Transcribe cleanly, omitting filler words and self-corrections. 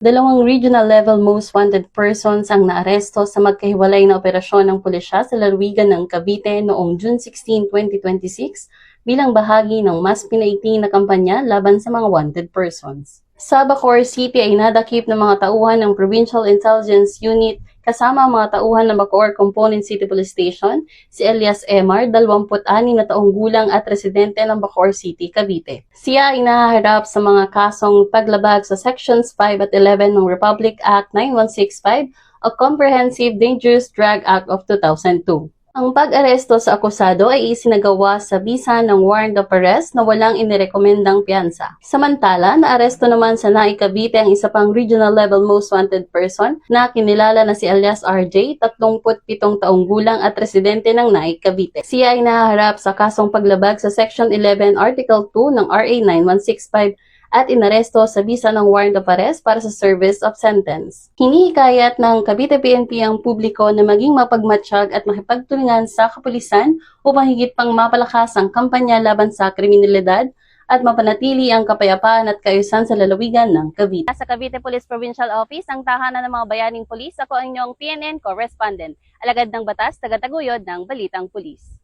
Dalawang regional level most wanted persons ang naaresto sa magkahiwalay na operasyon ng pulisya sa lalawigan ng Cavite noong June 16, 2026 bilang bahagi ng mas pinaiting na kampanya laban sa mga wanted persons. Sa Bacoor City ay nadakip ng mga tauhan ng Provincial Intelligence Unit kasama ang mga tauhan ng Bacoor Component City Police Station, si Elias Emar, 26 na taong gulang at residente ng Bacoor City, Cavite. Siya ay nahaharap sa mga kasong paglabag sa Sections 5 at 11 ng Republic Act 9165 o Comprehensive Dangerous Drug Act of 2002. Ang pag-aresto sa akusado ay isinagawa sa bisa ng warrant of arrest na walang inirekomendang piyansa. Samantala, naaresto naman sa Naik Cavite ang isa pang regional level most wanted person na kinilala na si alias RJ, 37 taong gulang at residente ng Naik Cavite. Siya ay nahaharap sa kasong paglabag sa Section 11 Article 2 ng RA 9165 at inaresto sa bisa ng warrant of arrest para sa service of sentence. Hinihikayat ng Cavite PNP ang publiko na maging mapagmatsyag at makipagtulungan sa kapulisan upang higit pang mapalakas ang kampanya laban sa kriminalidad at mapanatili ang kapayapaan at kaayusan sa lalawigan ng Cavite. Sa Cavite Police Provincial Office, ang tahanan ng mga bayaning pulis, ako ang inyong PNN correspondent, alagad ng batas, tagataguyod ng Balitang Pulis.